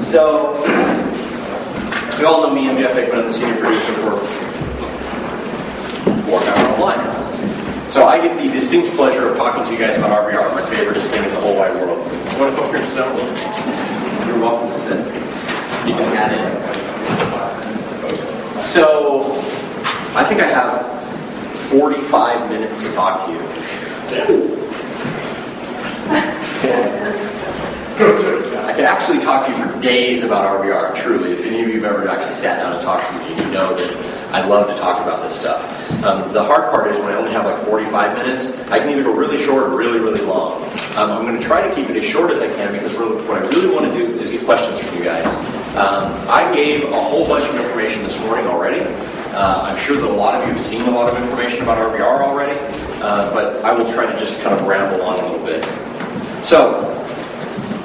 So, you all know me, I'm Jeff Hickman, I'm the senior producer for Warhammer Online. So I get the distinct pleasure of talking to you guys about RVR, my favoriteest thing in the whole wide world. You want to come here and sit down? You're welcome to sit. You can add in. So, I think I have 45 minutes to talk to you. I could actually talk to you for days about RVR, truly. If any of you have ever actually sat down and talked to me, you know that I love to talk about this stuff. The hard part is when I only have like 45 minutes, I can either go really short or really, really long. I'm going to try to keep it as short as I can because what I really want to do is get questions from you guys. I gave a whole bunch of information this morning already. I'm sure that a lot of you have seen a lot of information about RVR already, but I will try to just kind of ramble on a little bit. So,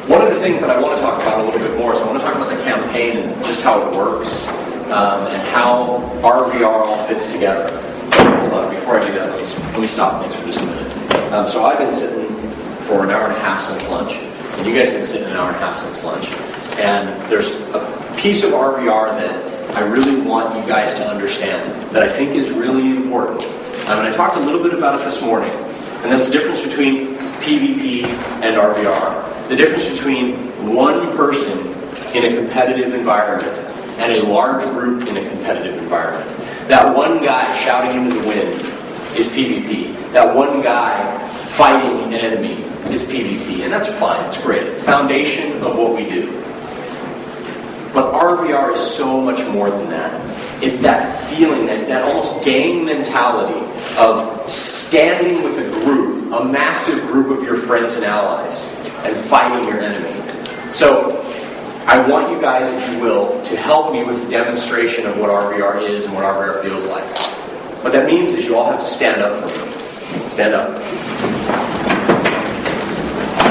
one of the things that I want to talk about a little bit more is I want to talk about the campaign and just how it works, and how RVR all fits together. Hold on, before I do that, let me stop things for just a minute. So I've been sitting for an hour and a half since lunch, and you guys have been sitting an hour and a half since lunch, and there's a piece of RVR that I really want you guys to understand that I think is really important. And I talked a little bit about it this morning, and that's the difference between PvP and RVR. The difference between one person in a competitive environment and a large group in a competitive environment. That one guy shouting into the wind is PvP. That one guy fighting an enemy is PvP. And that's fine, it's great. It's the foundation of what we do. But RVR is so much more than that. It's that feeling, that almost gang mentality of standing with a group, a massive group of your friends and allies, and fighting your enemy. So, I want you guys, if you will, to help me with the demonstration of what RVR is and what RVR feels like. What that means is you all have to stand up for me. Stand up.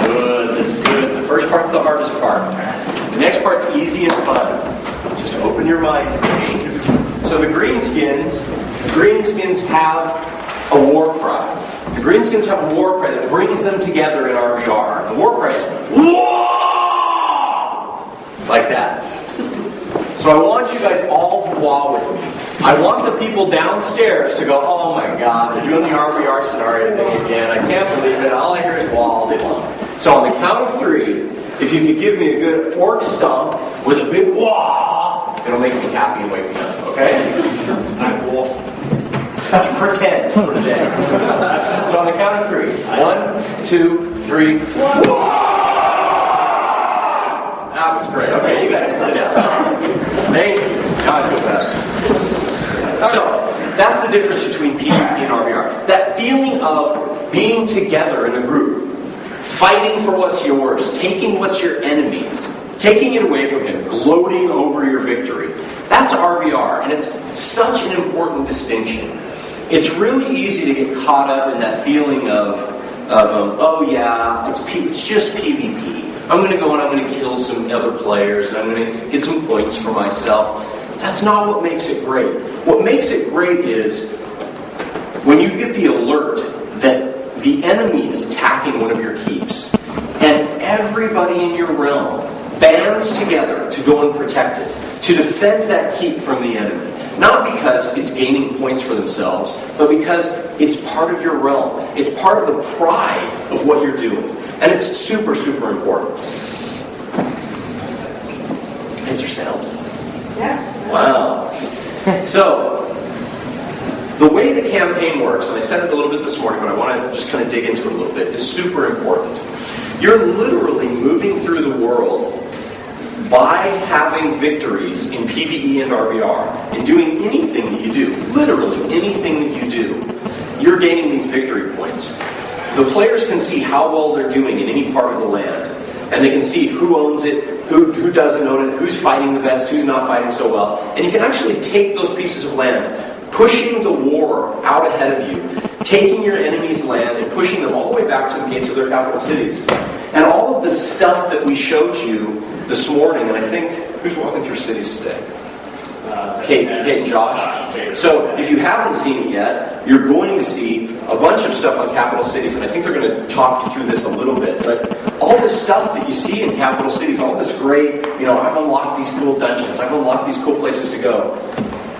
Good, that's good. The first part's the hardest part. The next part's easy and fun. Just open your mind for me. So the Greenskins have a war cry. The Greenskins have a war cry that brings them together in RVR. The war cry is, "Whoa!" Like that. So I want you guys all to wah with me. I want the people downstairs to go, "Oh my God, they're doing the RVR scenario thing again. I can't believe it. All I hear is wah all day long." So on the count of 3, if you could give me a good orc stomp with a big wah, it'll make me happy and wake me up, okay? I will pretend for today. So on the count of 3. 1, 2, 3. Wah! That was great. Okay, you guys can sit down. Thank you. Now I feel better. So, that's the difference between PvP and RVR. That feeling of being together in a group, fighting for what's yours, taking what's your enemy's, taking it away from him, gloating over your victory. That's RVR, and it's such an important distinction. It's really easy to get caught up in that feeling of oh yeah, it's just PvP. I'm going to go and I'm going to kill some other players, and I'm going to get some points for myself. That's not what makes it great. What makes it great is when you get the alert that the enemy is attacking one of your keeps, and everybody in your realm bands together to go and protect it, to defend that keep from the enemy. Not because it's gaining points for themselves, but because it's part of your realm. It's part of the pride of what you're doing. And it's super, super important. Is there sound? Yeah. Wow. So, the way the campaign works, and I said it a little bit this morning, but I want to just kind of dig into it a little bit, is super important. You're literally moving through the world by having victories in PvE and RVR, and doing anything that you do, literally anything that you do, you're gaining these victory points. The players can see how well they're doing in any part of the land, and they can see who owns it, who doesn't own it, who's fighting the best, who's not fighting so well, and you can actually take those pieces of land, pushing the war out ahead of you, taking your enemy's land and pushing them all the way back to the gates of their capital cities. And all of the stuff that we showed you this morning, and I think, who's walking through cities today? Kate and Josh. So if you haven't seen it yet, you're going to see a bunch of stuff on capital cities, and I think they're going to talk you through this a little bit, but all this stuff that you see in capital cities, all this great, I've unlocked these cool dungeons, I've unlocked these cool places to go.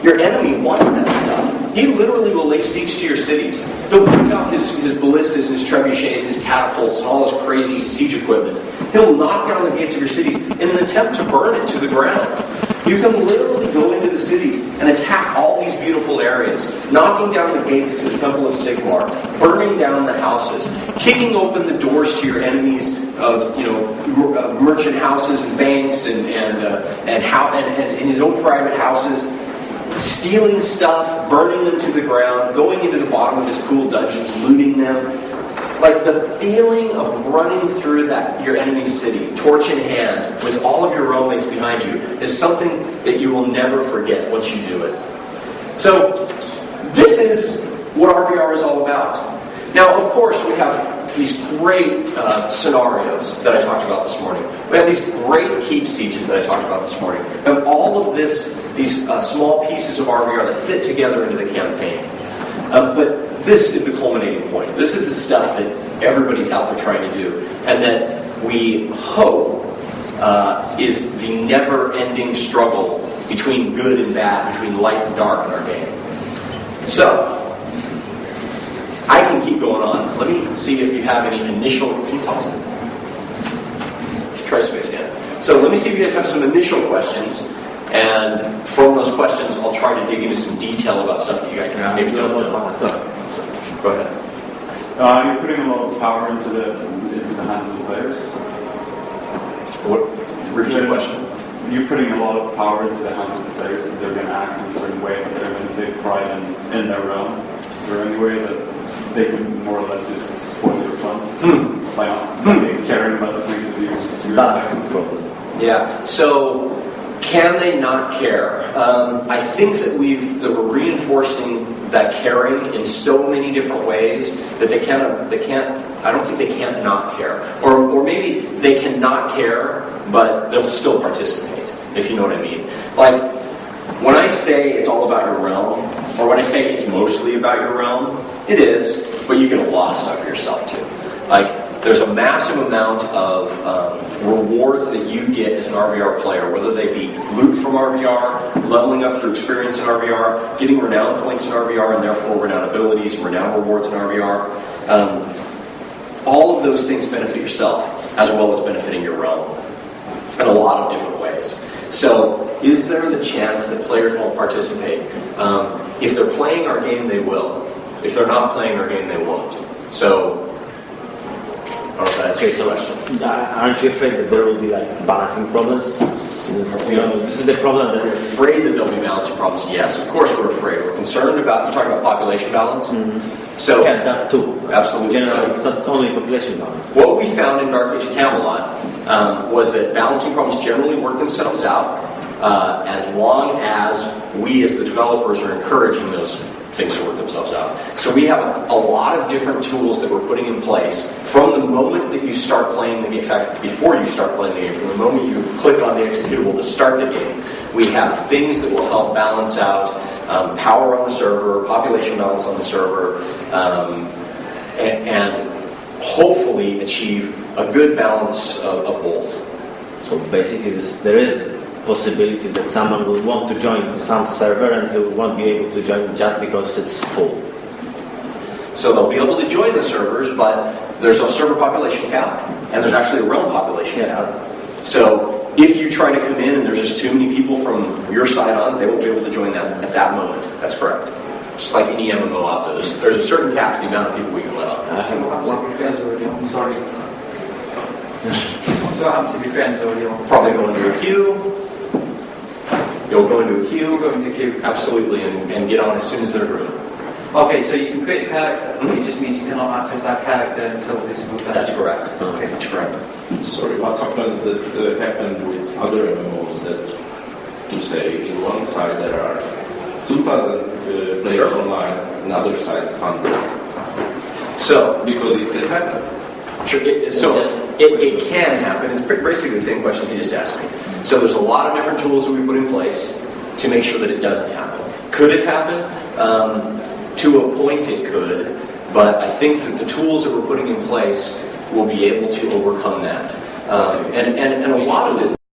Your enemy wants that stuff. He literally will lay siege to your cities. He'll bring out his ballistas and his trebuchets and his catapults and all his crazy siege equipment. He'll knock down the gates of your cities in an attempt to burn it to the ground. You can literally go into the cities and attack all these beautiful areas, knocking down the gates to the Temple of Sigmar, burning down the houses, kicking open the doors to your enemies' merchant houses and banks and his own private houses, stealing stuff, burning them to the ground, going into the bottom of his cool dungeons, looting them. Like the feeling of running through your enemy's city, torch in hand, with all of your realmmates behind you, is something that you will never forget once you do it. So, this is what RVR is all about. Now, of course, we have these great scenarios that I talked about this morning. We have these great keep sieges that I talked about this morning. We have all of these small pieces of RVR that fit together into the campaign. But this is the culminating point. This is the stuff that everybody's out there trying to do, and that we hope is the never-ending struggle between good and bad, between light and dark in our game. So, I can keep going on. Let me see if you have any initial... Can you pause it? Try space again. So let me see if you guys have some initial questions, and from those questions, I'll try to dig into some detail about stuff that you guys maybe don't know. Go ahead. You're putting a lot of power into the hands of the players. What? Repeat the question. You're putting a lot of power into the hands of the players that they're going to act in a certain way, that they're going to take pride in their realm. Is there any way that they can more or less just spoil your fun by not caring about the things that you're That's the problem. Yeah. So, can they not care? I think that we're reinforcing that caring in so many different ways that they can't. I don't think they can't not care, or maybe they can not care, but they'll still participate. If you know what I mean. Like when I say it's all about your realm, or when I say it's mostly about your realm, it is, but you get a lot of stuff for yourself too. Like there's a massive amount of rewards that you get as an RVR player, whether they be loot from RVR, leveling up through experience in RVR, getting renown points in RVR, and therefore renown abilities, renown rewards in RVR. All of those things benefit yourself, as well as benefiting your realm, in a lot of different ways. So, is there the chance that players won't participate? If they're playing our game, they will. If they're not playing our game, they won't. So, I don't know if that answers the question. Aren't you afraid that there will be balancing problems? This is the problem that we're afraid that there'll be balancing problems. Yes, of course we're afraid. We're concerned about. You're talking about population balance. Mm-hmm. So yeah, that too. Absolutely. Generally, it's not only population balance. What we found in Dark Age of Camelot was that balancing problems generally work themselves out as long as we, as the developers, are encouraging those things to work themselves out. So we have a lot of different tools that we're putting in place from the moment that you start playing the game. In fact, before you start playing the game, from the moment you click on the executable to start the game, we have things that will help balance out power on the server, population balance on the server, and hopefully achieve a good balance of both. So basically, there is possibility that someone will want to join some server and he won't be able to join just because it's full. So they'll be able to join the servers, but there's a server population cap, and there's actually a realm population cap. So if you try to come in and there's just too many people from your side on, they won't be able to join that at that moment. That's correct. Just like any MMO out there, there's a certain cap to the amount of people we can let on. Sorry. So what happens if your friends already on? Probably go into a queue. You'll go into a queue. Go into a queue. Absolutely, and get on as soon as there's room. Okay, so you can create a character, but it just means you cannot access that character until this goes down. That's correct. Okay, that's correct. Sorry, what happens that happened with other MMOs that you say in one side there are 2,000 players online, another side 100. So because it can happen. Sure. It can happen. It's basically the same question you just asked me. So there's a lot of different tools that we put in place to make sure that it doesn't happen. Could it happen? To a point it could, but I think that the tools that we're putting in place will be able to overcome that. And a lot of it